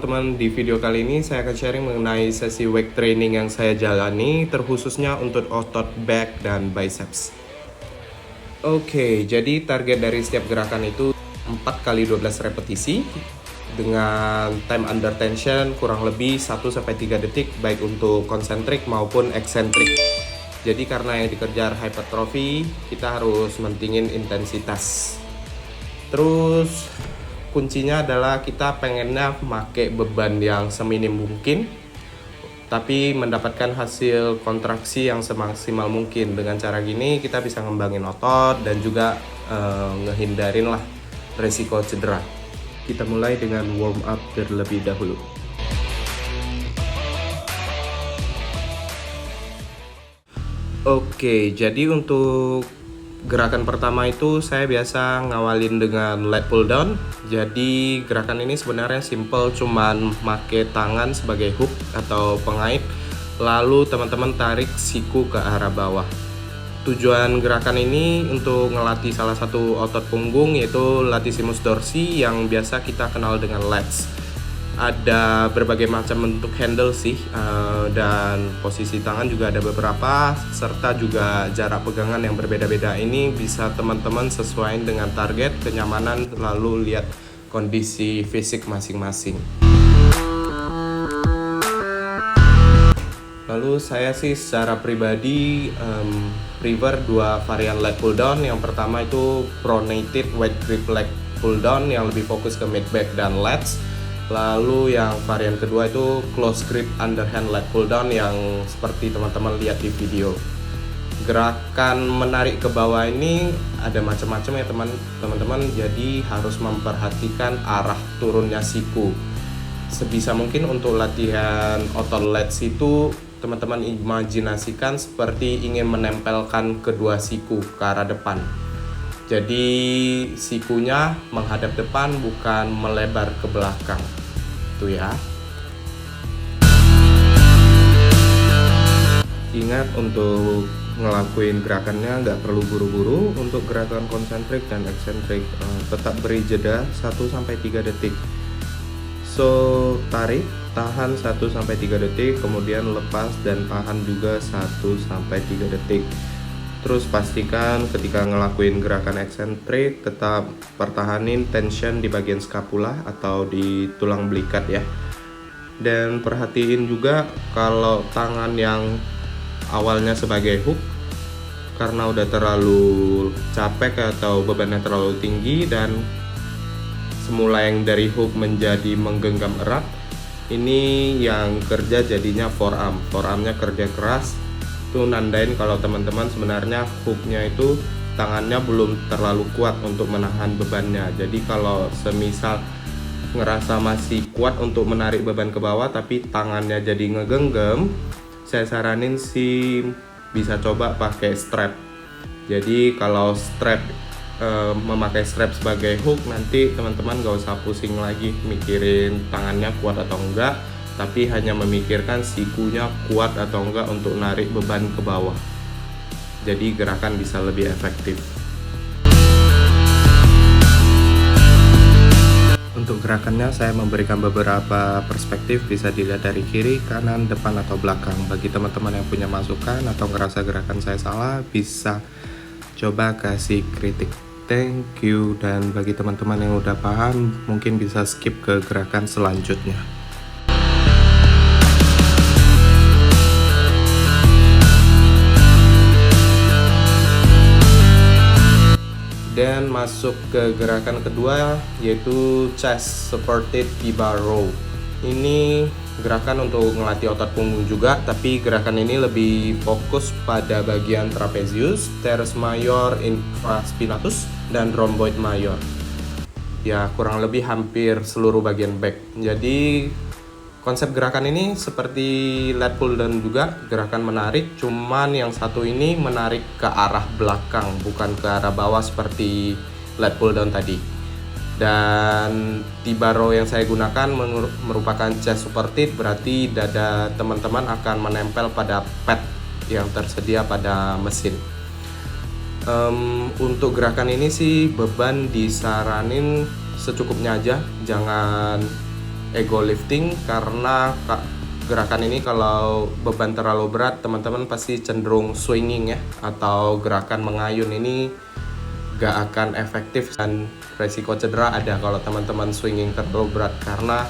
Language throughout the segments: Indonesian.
teman-teman, di video kali ini saya akan sharing mengenai sesi weight training yang saya jalani, terkhususnya untuk otot back dan biceps. Oke, jadi target dari setiap gerakan itu 4 kali 12 repetisi dengan time under tension kurang lebih 1-3 detik baik untuk konsentrik maupun eksentrik. Jadi karena yang dikejar hypertrophy, kita harus mentingin intensitas. Terus kuncinya adalah kita pengennya pakai beban yang seminim mungkin, tapi mendapatkan hasil kontraksi yang semaksimal mungkin. Dengan cara gini kita bisa ngembangin otot dan juga ngehindarin lah resiko cedera. Kita mulai dengan warm up terlebih dahulu. Oke, jadi untuk gerakan pertama itu saya biasa ngawalin dengan lat pull down. Jadi gerakan ini sebenarnya simple, cuman make tangan sebagai hook atau pengait, lalu teman-teman tarik siku ke arah bawah. Tujuan gerakan ini untuk ngelatih salah satu otot punggung, yaitu latissimus dorsi yang biasa kita kenal dengan lats. Ada berbagai macam bentuk handle sih, dan posisi tangan juga ada beberapa, serta juga jarak pegangan yang berbeda-beda. Ini bisa teman-teman sesuaikan dengan target, kenyamanan, lalu lihat kondisi fisik masing-masing. Lalu saya sih secara pribadi prefer dua varian lat pull down. Yang pertama itu pronated wide grip leg pull down yang lebih fokus ke mid back dan lats. Lalu yang varian kedua itu close grip underhand lat pull down yang seperti teman-teman lihat di video. Gerakan menarik ke bawah ini ada macam-macam ya teman-teman, jadi harus memperhatikan arah turunnya siku. Sebisa mungkin untuk latihan otot lats itu teman-teman imajinasikan seperti ingin menempelkan kedua siku ke arah depan. Jadi sikunya menghadap depan, bukan melebar ke belakang. Itu ya. Ingat untuk ngelakuin gerakannya nggak perlu buru-buru. Untuk gerakan konsentrik dan eksentrik tetap beri jeda 1-3 detik. So, tarik, tahan 1-3 detik, kemudian lepas dan tahan juga 1-3 detik. Terus pastikan ketika ngelakuin gerakan eksentrik tetap pertahanin tension di bagian scapula atau di tulang belikat ya. Dan perhatiin juga kalau tangan yang awalnya sebagai hook, karena udah terlalu capek atau bebannya terlalu tinggi dan semula yang dari hook menjadi menggenggam erat, ini yang kerja jadinya forearm. Forearmnya kerja keras, itu nandain kalau teman-teman sebenarnya hooknya itu tangannya belum terlalu kuat untuk menahan bebannya. Jadi kalau semisal ngerasa masih kuat untuk menarik beban ke bawah tapi tangannya jadi ngegenggam, saya saranin sih bisa coba pakai strap. Jadi kalau memakai strap sebagai hook, nanti teman-teman gak usah pusing lagi mikirin tangannya kuat atau enggak, tapi hanya memikirkan sikunya kuat atau enggak untuk narik beban ke bawah. Jadi gerakan bisa lebih efektif. Untuk gerakannya saya memberikan beberapa perspektif, bisa dilihat dari kiri, kanan, depan, atau belakang. Bagi teman-teman yang punya masukan atau ngerasa gerakan saya salah, bisa coba kasih kritik. Thank you. Dan bagi teman-teman yang udah paham, mungkin bisa skip ke gerakan selanjutnya. Dan masuk ke gerakan kedua, yaitu chest supported T-bar row. Ini gerakan untuk ngelatih otot punggung juga, tapi gerakan ini lebih fokus pada bagian trapezius, teres major, infraspinatus, dan rhomboid major. Ya, kurang lebih hampir seluruh bagian back. Jadi konsep gerakan ini seperti lat pull down juga, gerakan menarik, cuman yang satu ini menarik ke arah belakang, bukan ke arah bawah seperti lat pull down tadi. Dan T-bar row yang saya gunakan merupakan chest supported, berarti dada teman-teman akan menempel pada pad yang tersedia pada mesin. Untuk gerakan ini sih beban disaranin secukupnya aja, jangan ego lifting, karena gerakan ini kalau beban terlalu berat teman-teman pasti cenderung swinging ya, atau gerakan mengayun ini gak akan efektif dan resiko cedera ada kalau teman-teman swinging terlalu berat, karena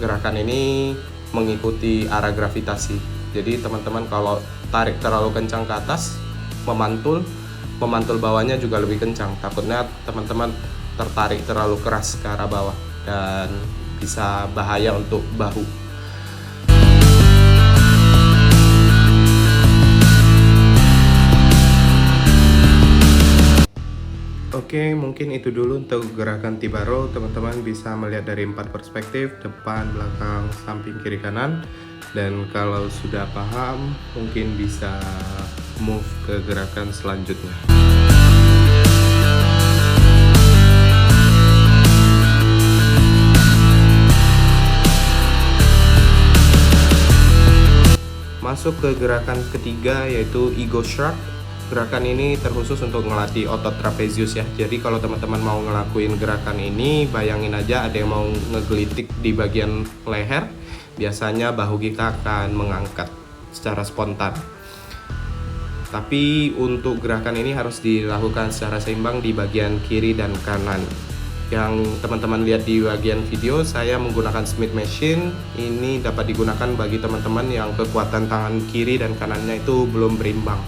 gerakan ini mengikuti arah gravitasi. Jadi teman-teman kalau tarik terlalu kencang ke atas, memantul bawahnya juga lebih kencang, takutnya teman-teman tertarik terlalu keras ke arah bawah dan bisa bahaya untuk bahu. Oke, mungkin itu dulu untuk gerakan T-bar. Teman-teman bisa melihat dari 4 perspektif, depan, belakang, samping, kiri, kanan. Dan kalau sudah paham, mungkin bisa move ke gerakan selanjutnya. Masuk ke gerakan ketiga, yaitu ego shrug. Gerakan ini terkhusus untuk ngelatih otot trapezius ya. Jadi kalau teman-teman mau ngelakuin gerakan ini, bayangin aja ada yang mau ngegelitik di bagian leher. Biasanya bahu kita akan mengangkat secara spontan. Tapi untuk gerakan ini harus dilakukan secara seimbang di bagian kiri dan kanan. Yang teman-teman lihat di bagian video, saya menggunakan Smith machine. Ini dapat digunakan bagi teman-teman yang kekuatan tangan kiri dan kanannya itu belum berimbang.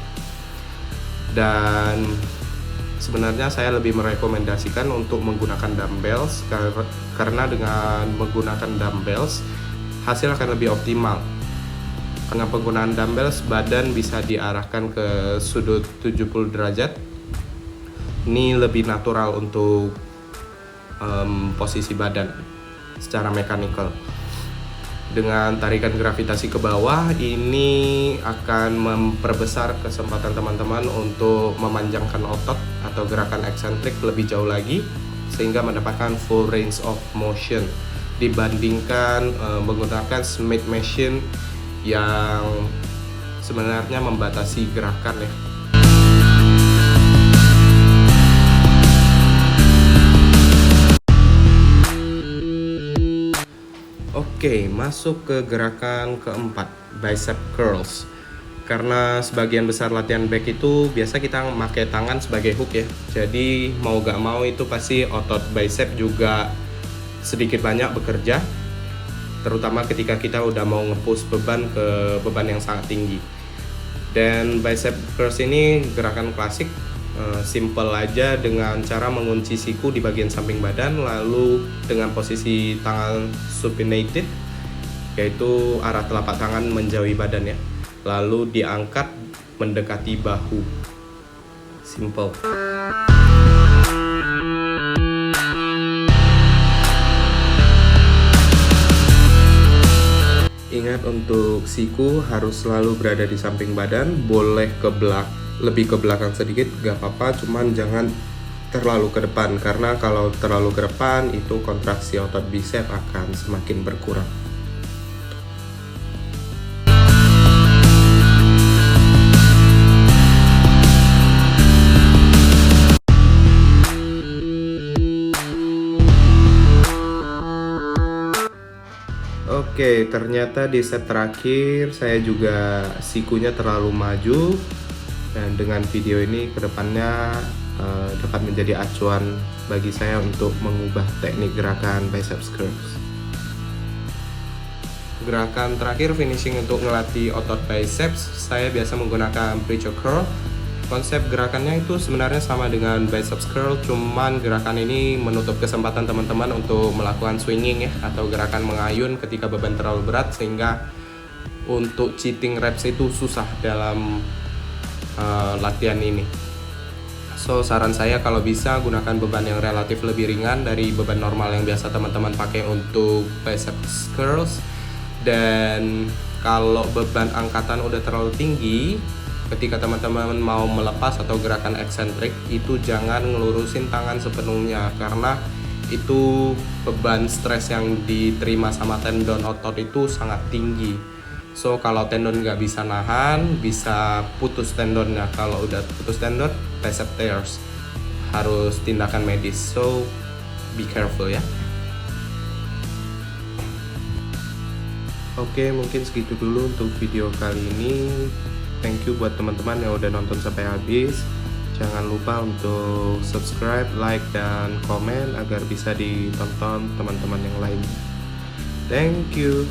Dan sebenarnya saya lebih merekomendasikan untuk menggunakan dumbbells, karena dengan menggunakan dumbbells hasil akan lebih optimal. Dengan penggunaan dumbbells, badan bisa diarahkan ke sudut 70 derajat. Ini lebih natural untuk posisi badan secara mekanikal. Dengan tarikan gravitasi ke bawah, ini akan memperbesar kesempatan teman-teman untuk memanjangkan otot atau gerakan eksentrik lebih jauh lagi, sehingga mendapatkan full range of motion dibandingkan menggunakan Smith machine yang sebenarnya membatasi gerakan ya. Oke, masuk ke gerakan keempat, bicep curls. Karena sebagian besar latihan back itu biasa kita pakai tangan sebagai hook ya. Jadi mau gak mau itu pasti otot bicep juga sedikit banyak bekerja, terutama ketika kita udah mau nge-push beban ke beban yang sangat tinggi. Dan bicep curls ini gerakan klasik, simple aja dengan cara mengunci siku di bagian samping badan, lalu dengan posisi tangan supinated, yaitu arah telapak tangan menjauhi badan ya, lalu diangkat mendekati bahu. Simple. Ingat, untuk siku harus selalu berada di samping badan, boleh lebih ke belakang sedikit gak apa-apa, cuman jangan terlalu ke depan, karena kalau terlalu ke depan itu kontraksi otot bicep akan semakin berkurang. Oke, ternyata di set terakhir saya juga sikunya terlalu maju, dan dengan video ini kedepannya dapat menjadi acuan bagi saya untuk mengubah teknik gerakan biceps curls. Gerakan terakhir finishing untuk ngelatih otot biceps, saya biasa menggunakan preacher curl. Konsep gerakannya itu sebenarnya sama dengan biceps curl, cuman gerakan ini menutup kesempatan teman-teman untuk melakukan swinging ya, atau gerakan mengayun ketika beban terlalu berat, sehingga untuk cheating reps itu susah dalam latihan ini. So saran saya kalau bisa gunakan beban yang relatif lebih ringan dari beban normal yang biasa teman-teman pakai untuk biceps curls. Dan kalau beban angkatan udah terlalu tinggi, ketika teman-teman mau melepas atau gerakan eksentrik, itu jangan ngelurusin tangan sepenuhnya, karena itu beban stres yang diterima sama tendon otot itu sangat tinggi. So kalau tendon nggak bisa nahan, bisa putus tendonnya. Kalau udah putus tendon, bicep tears, harus tindakan medis. So be careful ya. Oke, mungkin segitu dulu untuk video kali ini. Thank you buat teman-teman yang udah nonton sampai habis. Jangan lupa untuk subscribe, like, dan komen agar bisa ditonton teman-teman yang lain. Thank you.